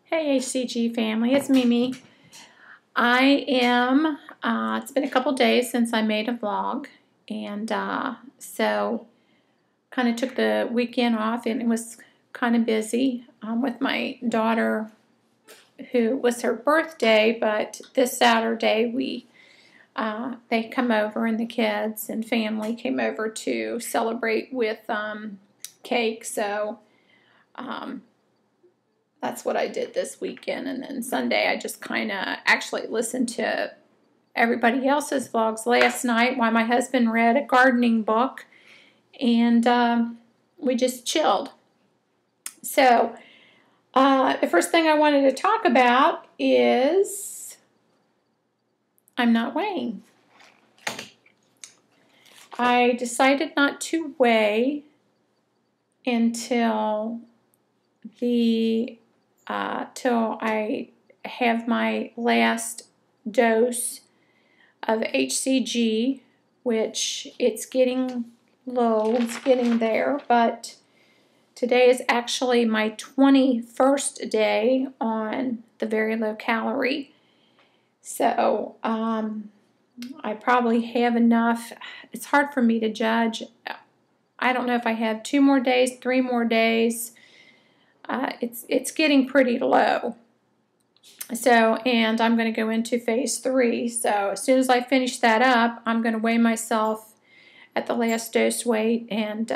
Hey HCG family, it's Mimi. I am, it's been a couple days since I made a vlog, and so kind of took the weekend off, and it was kind of busy with my daughter, who was her birthday, but this Saturday they come over, and the kids and family came over to celebrate with cake, so that's what I did this weekend. And then Sunday I just kind of actually listened to everybody else's vlogs last night while my husband read a gardening book, and we just chilled. So the first thing I wanted to talk about is I'm not weighing. I decided not to weigh until till I have my last dose of HCG, which it's getting low, it's getting there, but today is actually my 21st day on the very low calorie. So I probably have enough. It's hard for me to judge. I don't know if I have 2 more days, 3 more days. It's getting pretty low. So, and I'm going to go into phase 3. So as soon as I finish that up, I'm going to weigh myself at the last dose weight, and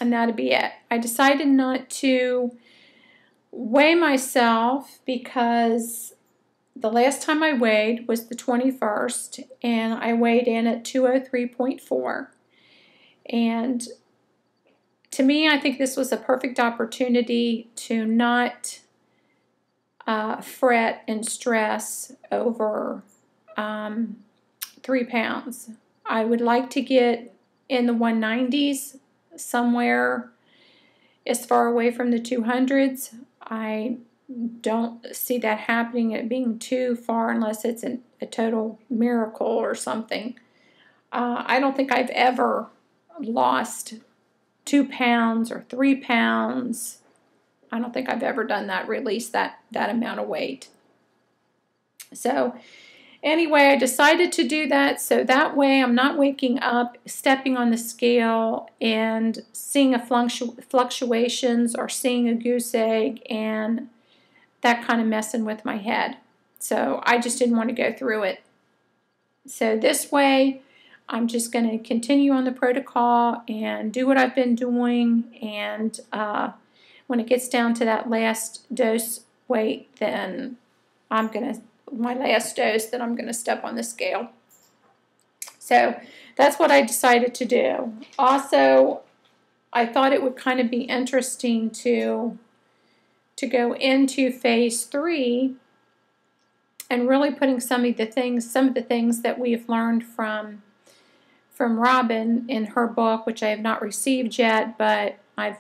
that'll be it. I decided not to weigh myself because the last time I weighed was the 21st, and I weighed in at 203.4. And to me, I think this was a perfect opportunity to not fret and stress over 3 pounds. I would like to get in the 190s, somewhere as far away from the 200s. I don't see that happening, it being too far, unless it's a total miracle or something. I don't think I've ever lost 2 pounds or 3 pounds. I don't think I've ever done that, released that amount of weight. So anyway, I decided to do that, so that way I'm not waking up, stepping on the scale, and seeing a fluctuations or seeing a goose egg, and that kind of messing with my head. So I just didn't want to go through it. So this way, I'm just going to continue on the protocol and do what I've been doing, and when it gets down to that last dose weight, then my last dose, then I'm going to step on the scale. So that's what I decided to do. Also, I thought it would kind of be interesting to go into phase 3 and really putting some of the things that we have learned from Robin in her book, which I have not received yet, but I've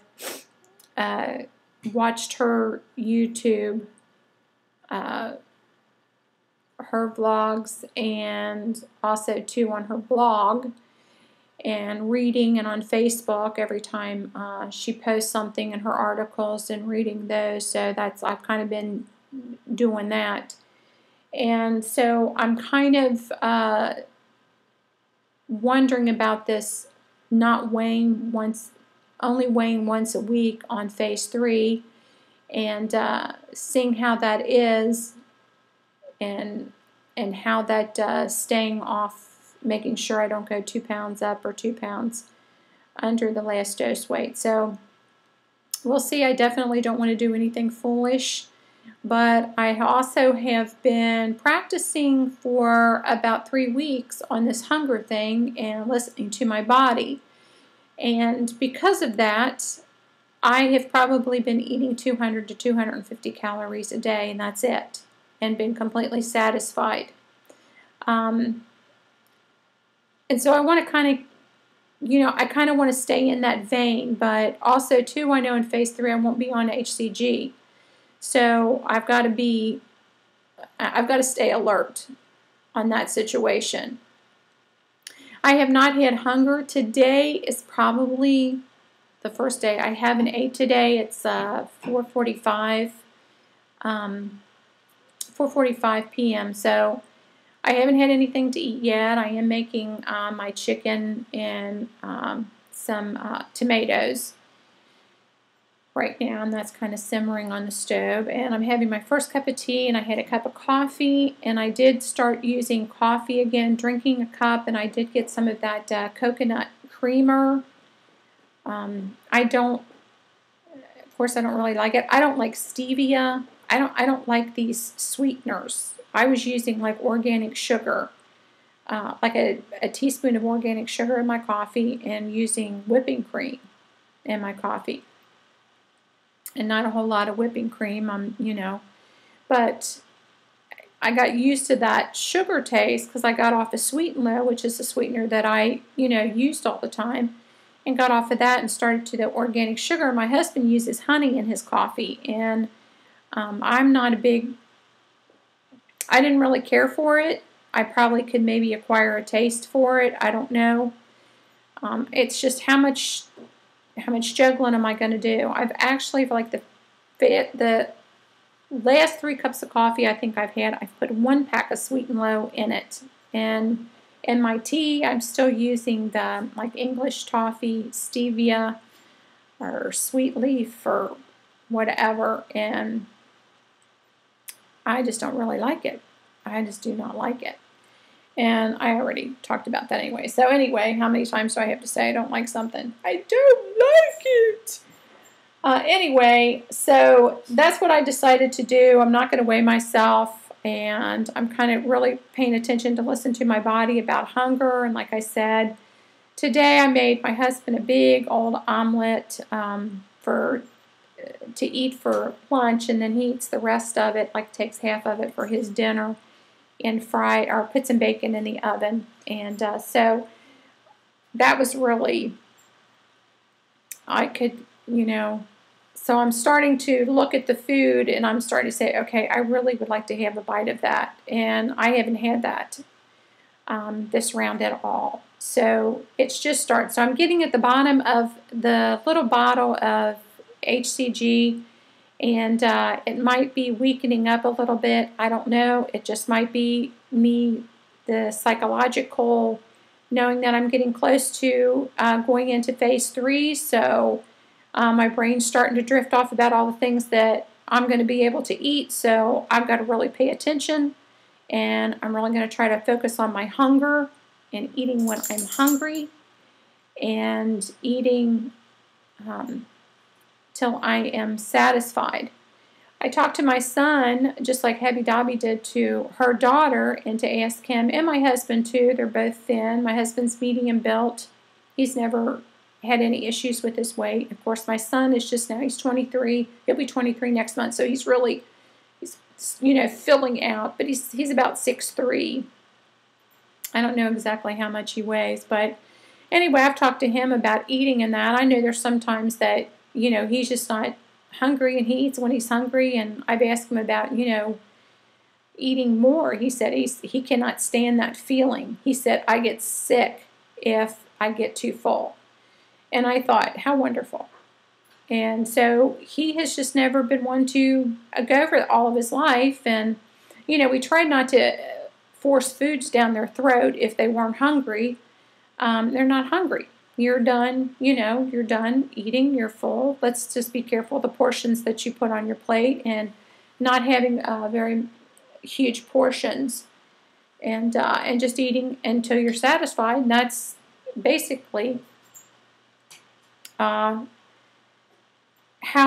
watched her YouTube, her vlogs, and also too on her blog, and reading, and on Facebook every time she posts something in her articles, and reading those. So I've kind of been doing that, and so I'm kind of wondering about this not weighing only weighing once a week on phase 3, and seeing how that is, and how that staying off, making sure I don't go 2 pounds up or 2 pounds under the last dose weight. So we'll see. I definitely don't want to do anything foolish, but I also have been practicing for about 3 weeks on this hunger thing and listening to my body. And because of that, I have probably been eating 200 to 250 calories a day, and that's it, and been completely satisfied. And so I want to kind of, I kind of want to stay in that vein, but also too, I know in phase 3 I won't be on HCG. So I've got to stay alert on that situation. I have not had hunger. Today is probably the first day I haven't ate today. It's 4:45, 4:45 p.m. So I haven't had anything to eat yet. I am making my chicken and some tomatoes right now, and that's kind of simmering on the stove. And I'm having my first cup of tea, and I had a cup of coffee, and I did start using coffee again, drinking a cup, and I did get some of that coconut creamer. I don't, of course, I don't really like it. I don't like stevia. I don't like these sweeteners. I was using like organic sugar, like a teaspoon of organic sugar in my coffee, and using whipping cream in my coffee. And not a whole lot of whipping cream, you know. But I got used to that sugar taste because I got off of Sweet and Low, which is a sweetener that I, you know, used all the time, and got off of that and started to the organic sugar. My husband uses honey in his coffee, and I'm not a big, I didn't really care for it. I probably could maybe acquire a taste for it. I don't know. It's just how much juggling am I going to do? I've actually, for like the last 3 cups of coffee I think I've had, I've put 1 pack of Sweet and Low in it. And in my tea, I'm still using the like English toffee, stevia, or sweet leaf, or whatever. And I just don't really like it. I just do not like it. And I already talked about that anyway. So anyway, how many times do I have to say I don't like something? I don't like it. Anyway, so that's what I decided to do. I'm not going to weigh myself, and I'm kind of really paying attention to listen to my body about hunger. And like I said, today I made my husband a big old omelet to eat for lunch, and then he eats the rest of it, like takes half of it for his dinner, and fried or put some bacon in the oven. And so that was really, I could, you know, so I'm starting to look at the food, and I'm starting to say, okay, I really would like to have a bite of that. And I haven't had that this round at all. So it's just starting. So I'm getting at the bottom of the little bottle of HCG, and it might be weakening up a little bit. I don't know. It just might be me, the psychological, knowing that I'm getting close to going into phase 3. So my brain's starting to drift off about all the things that I'm going to be able to eat. So I've got to really pay attention, and I'm really going to try to focus on my hunger and eating when I'm hungry, and eating till I am satisfied. I talked to my son, just like Hebby Dobby did to her daughter, and to ask him, and my husband too. They're both thin. My husband's medium built. He's never had any issues with his weight. Of course, my son is just now, he's 23. He'll be 23 next month, so he's you know, filling out, but he's about 6'3". I don't know exactly how much he weighs, but anyway, I've talked to him about eating and that. I know there's sometimes that, you know, he's just not hungry, and he eats when he's hungry, and I've asked him about, you know, eating more. He said he cannot stand that feeling. He said, I get sick if I get too full. And I thought, how wonderful. And so he has just never been one to go over all of his life. And, you know, we tried not to force foods down their throat if they weren't hungry. They're not hungry. You're done, you know, you're done eating, you're full. Let's just be careful of the portions that you put on your plate, and not having very huge portions, and just eating until you're satisfied. And that's basically how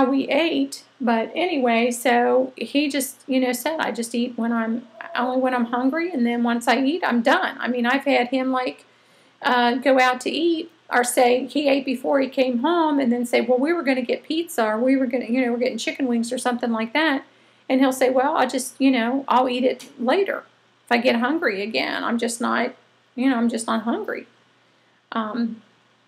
we ate. But anyway, so he just, you know, said, I just eat only when I'm hungry, and then once I eat, I'm done. I mean, I've had him like go out to eat, or say he ate before he came home, and then say, well, we were going to get pizza, or we were going to, you know, we're getting chicken wings or something like that. And he'll say, well, I'll just, you know, I'll eat it later if I get hungry again. I'm just not, you know, I'm just not hungry.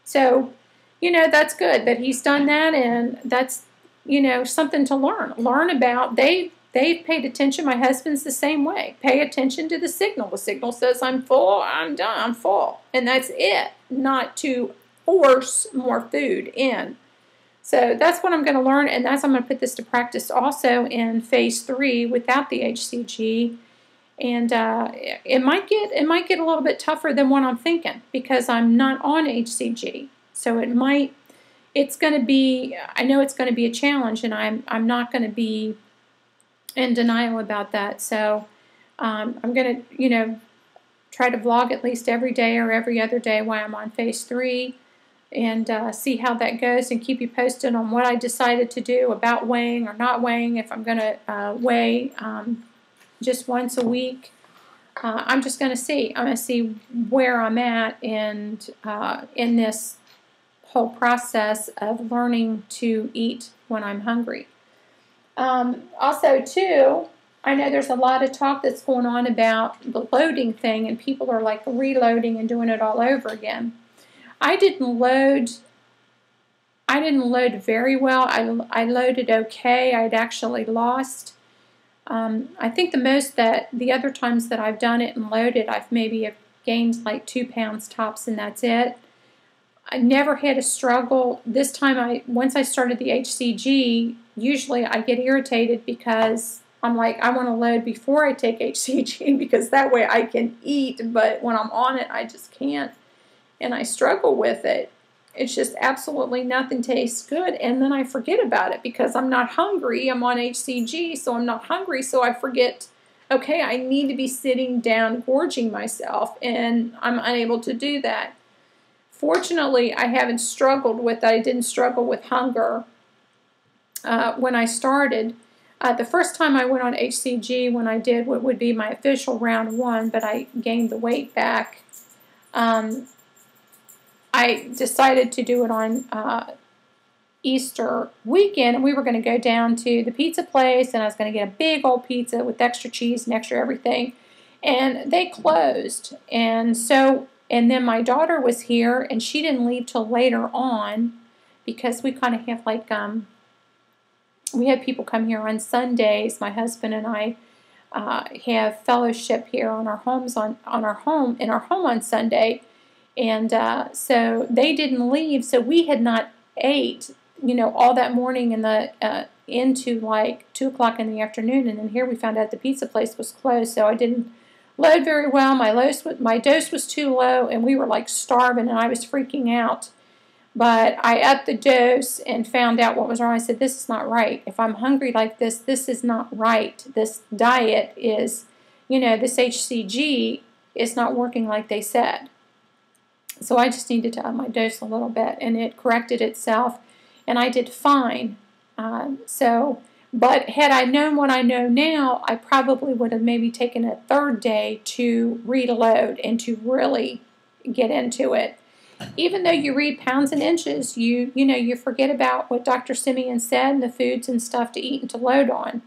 So, you know, that's good that he's done that, and that's, you know, something to learn about. They've paid attention. My husband's the same way. Pay attention to the signal. The signal says I'm full, I'm done, I'm full. And that's it. Not to force more food in. So that's what I'm going to learn, and I'm going to put this to practice also in phase 3 without the HCG. And it might get a little bit tougher than what I'm thinking because I'm not on HCG. So it's going to be, I know it's going to be a challenge, and I'm not going to be in denial about that. So I'm going to, try to vlog at least every day or every other day while I'm on phase 3 and see how that goes and keep you posted on what I decided to do about weighing or not weighing, if I'm going to weigh just once a week. I'm just going to see. I'm going to see where I'm at and in this whole process of learning to eat when I'm hungry. Also, too, I know there's a lot of talk that's going on about the loading thing, and people are like reloading and doing it all over again. I didn't load very well. I loaded okay. I'd actually lost. I think the most that the other times that I've done it and loaded, I've maybe gained like 2 pounds tops, and that's it. I never had a struggle. This time, once I started the HCG, usually I get irritated because I'm like, I want to load before I take HCG because that way I can eat, but when I'm on it, I just can't, and I struggle with it. It's just absolutely nothing tastes good, and then I forget about it because I'm not hungry. I'm on HCG, so I'm not hungry, so I forget, okay, I need to be sitting down gorging myself, and I'm unable to do that. Fortunately, I haven't struggled with that. I didn't struggle with hunger when I started. The first time I went on HCG, when I did what would be my official round 1, but I gained the weight back, I decided to do it on Easter weekend, and we were going to go down to the pizza place, and I was going to get a big old pizza with extra cheese and extra everything, and they closed. And then my daughter was here, and she didn't leave till later on because we kind of have like we had people come here on Sundays. My husband and I have fellowship here on our homes in our home on Sunday, and so they didn't leave. So we had not ate, all that morning into like 2 o'clock in the afternoon, and then here we found out the pizza place was closed. So I didn't load very well. My dose was too low, and we were like starving, and I was freaking out. But I upped the dose and found out what was wrong. I said, this is not right. If I'm hungry like this, this is not right. This diet is, this HCG is not working like they said. So I just needed to up my dose a little bit, and it corrected itself, and I did fine. But had I known what I know now, I probably would have maybe taken a 3rd day to reload and to really get into it. Even though you read pounds and inches, you forget about what Dr. Simeon said and the foods and stuff to eat and to load on.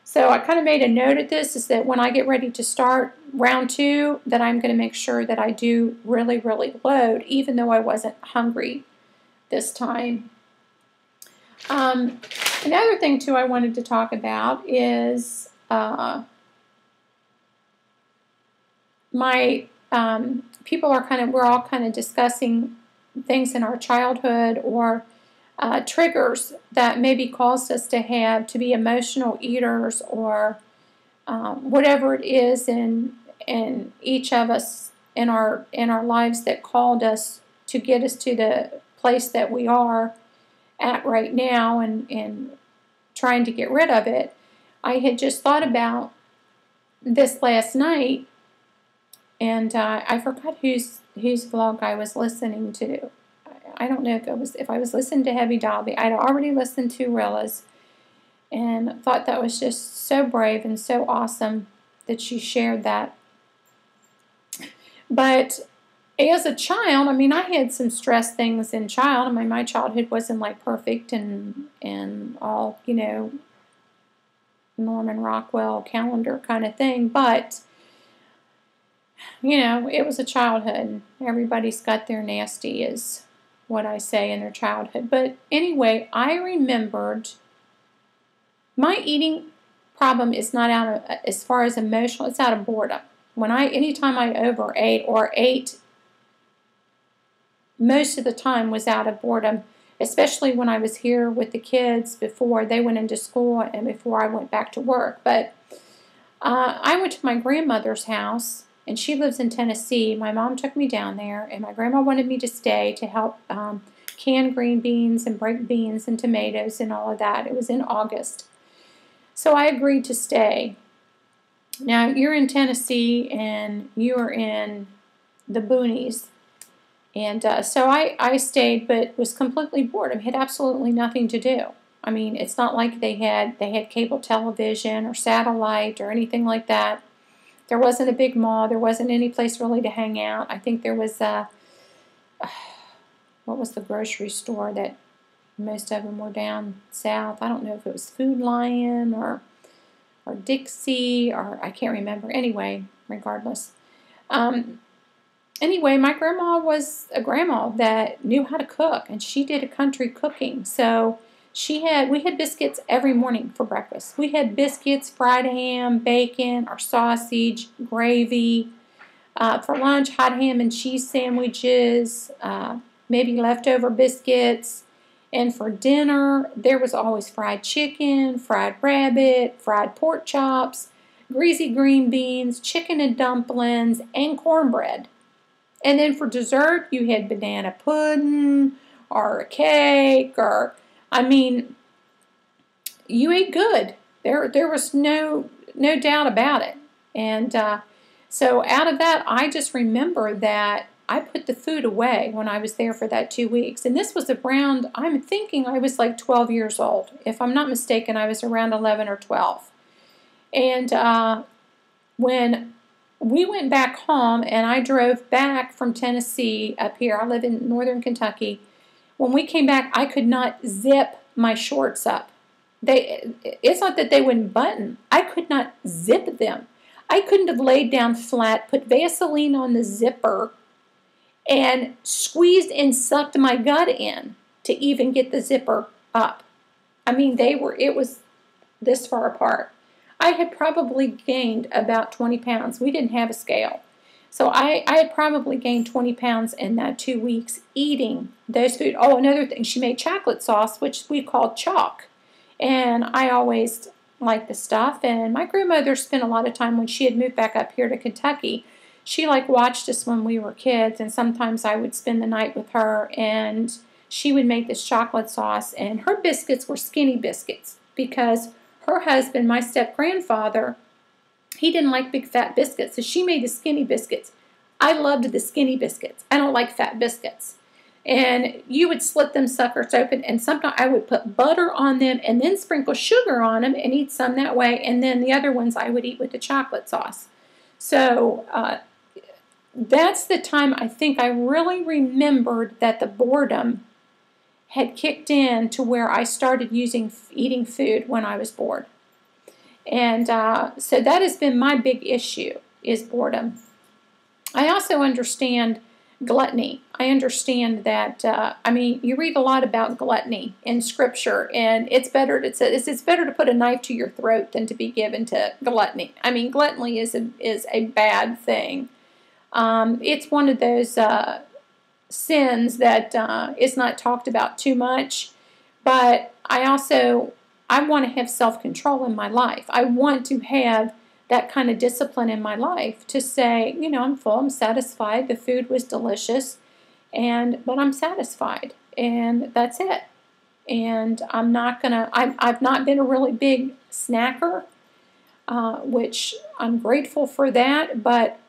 So I kind of made a note of this, is that when I get ready to start round 2, that I'm going to make sure that I do really, really load, even though I wasn't hungry this time. Another thing, too, I wanted to talk about is we're all kind of discussing things in our childhood or triggers that maybe caused us to be emotional eaters, or whatever it is in each of us in our lives that called us to get us to the place that we are at right now, and trying to get rid of it. I had just thought about this last night, and I forgot whose vlog I was listening to. I don't know if I was listening to Heavy Dobby. I'd already listened to Rilla's, and thought that was just so brave and so awesome that she shared that. But as a child, I had some stress things in my childhood wasn't like perfect and all, Norman Rockwell calendar kind of thing, but it was a childhood. Everybody's got their nasty, is what I say, in their childhood. But anyway, I remembered my eating problem is not out of, as far as emotional, it's out of boredom. Anytime I overate or ate, most of the time was out of boredom. especially when I was here with the kids before they went into school and before I went back to work. But I went to my grandmother's house, and she lives in Tennessee. My mom took me down there, and my grandma wanted me to stay to help can green beans and break beans and tomatoes and all of that. It was in August. So I agreed to stay. Now, you're in Tennessee, and you are in the boonies. And so I stayed, but was completely bored. I had absolutely nothing to do. I mean, it's not like they had cable television or satellite or anything like that. There wasn't a big mall. There wasn't any place really to hang out. I think there was what was the grocery store that most of them were down south? I don't know if it was Food Lion or Dixie, or I can't remember. Anyway, regardless. Anyway, my grandma was a grandma that knew how to cook, and she did a country cooking. So we had biscuits every morning for breakfast. We had biscuits, fried ham, bacon, or sausage, gravy. For lunch, hot ham and cheese sandwiches, maybe leftover biscuits. And for dinner, there was always fried chicken, fried rabbit, fried pork chops, greasy green beans, chicken and dumplings, and cornbread. And then for dessert, you had banana pudding or a cake, or, I mean, you ate good. There was no doubt about it. And so out of that, I just remember that I put the food away when I was there for that 2 weeks. And this was around, I'm thinking I was like 12 years old. If I'm not mistaken, I was around 11 or 12. And when we went back home, and I drove back from Tennessee up here. I live in northern Kentucky. When we came back, I could not zip my shorts up. It's not that they wouldn't button. I could not zip them. I couldn't have laid down flat, put Vaseline on the zipper, and squeezed and sucked my gut in to even get the zipper up. I mean, it was this far apart. I had probably gained about 20 pounds. We didn't have a scale. So I had probably gained 20 pounds in that 2 weeks eating those food. Oh, another thing, she made chocolate sauce, which we called chalk. And I always liked the stuff. And my grandmother spent a lot of time when she had moved back up here to Kentucky. She watched us when we were kids, and sometimes I would spend the night with her, and she would make this chocolate sauce. And her biscuits were skinny biscuits because her husband, my step-grandfather, he didn't like big fat biscuits, so she made the skinny biscuits. I loved the skinny biscuits. I don't like fat biscuits. And you would slit them suckers open, and sometimes I would put butter on them and then sprinkle sugar on them and eat some that way, and then the other ones I would eat with the chocolate sauce. So that's the time I think I really remembered that the boredom had kicked in to where I started eating food when I was bored. And so that has been my big issue, is boredom. I also understand gluttony. I understand that, I mean, you read a lot about gluttony in Scripture, and it's better to put a knife to your throat than to be given to gluttony. I mean, gluttony is a bad thing. It's one of those sins that is not talked about too much, but I want to have self-control in my life. I want to have that kind of discipline in my life to say, you know, I'm full, I'm satisfied, the food was delicious, but I'm satisfied, and that's it. And I've not been a really big snacker, which I'm grateful for that, but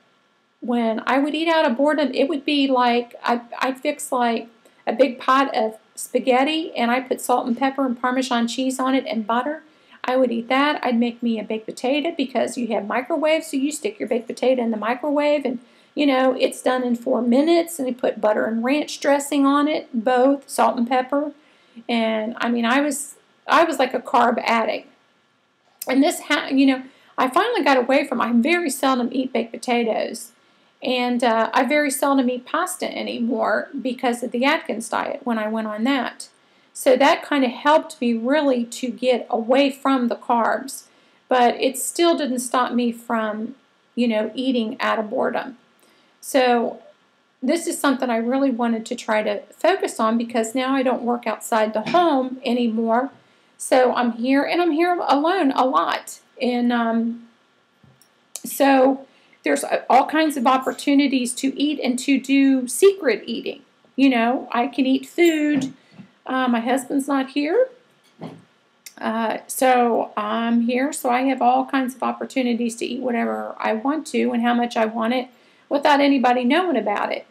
when I would eat out of boredom, it would be like I'd fix like a big pot of spaghetti, and I put salt and pepper and Parmesan cheese on it and butter. I would eat that. I'd make me a baked potato because you have microwaves, so you stick your baked potato in the microwave, and you know it's done in 4 minutes. And you put butter and ranch dressing on it, both salt and pepper. And I mean, I was like a carb addict. And I finally got away from. I very seldom eat baked potatoes. And I very seldom eat pasta anymore because of the Atkins diet when I went on that. So that kind of helped me really to get away from the carbs. But it still didn't stop me from, eating out of boredom. So this is something I really wanted to try to focus on, because now I don't work outside the home anymore. So I'm here, and I'm here alone a lot. And so there's all kinds of opportunities to eat and to do secret eating. You know, I can eat food. My husband's not here. So I'm here, so I have all kinds of opportunities to eat whatever I want to and how much I want it without anybody knowing about it.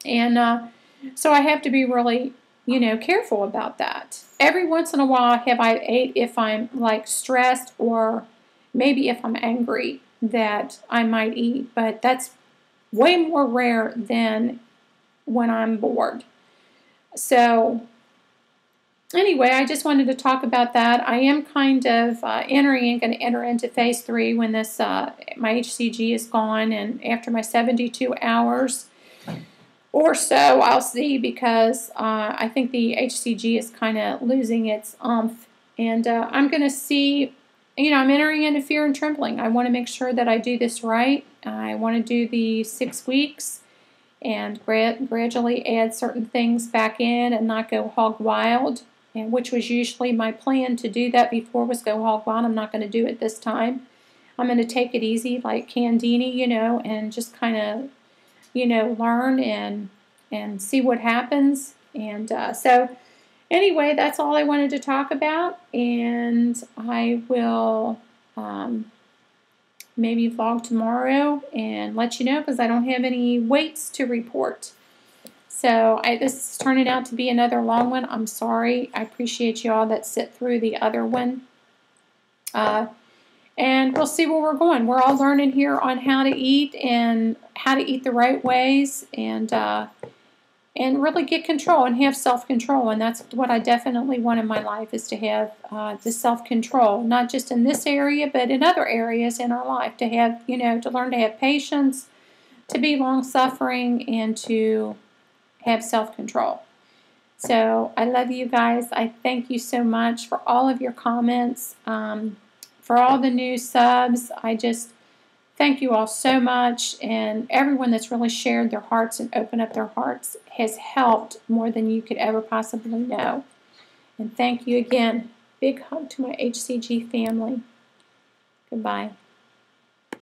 And so I have to be really, you know, careful about that. Every once in a while have I ate if I'm like stressed, or maybe if I'm angry, that I might eat, but that's way more rare than when I'm bored. So anyway, I just wanted to talk about that. I am kind of going to enter into phase 3 when this my HCG is gone, and after my 72 hours or so, I'll see, because I think the HCG is kind of losing its oomph, and I'm going to see. You know, I'm entering into fear and trembling. I want to make sure that I do this right. I want to do the 6 weeks and gradually add certain things back in and not go hog wild, and which was usually my plan to do that before, was go hog wild. I'm not going to do it this time. I'm going to take it easy like Candini, you know, and just kind of, you know, learn and see what happens. And so anyway, that's all I wanted to talk about, and I will maybe vlog tomorrow and let you know, because I don't have any weights to report. So this is turning out to be another long one. I'm sorry. I appreciate you all that sit through the other one. And we'll see where we're going. We're all learning here on how to eat and how to eat the right ways, and really get control and have self-control. And that's what I definitely want in my life, is to have the self-control, not just in this area, but in other areas in our life, to have, you know, to learn to have patience, to be long-suffering, and to have self-control. So I love you guys. I thank you so much for all of your comments, for all the new subs. I just thank you all so much, and everyone that's really shared their hearts and opened up their hearts has helped more than you could ever possibly know. And thank you again. Big hug to my HCG family. Goodbye.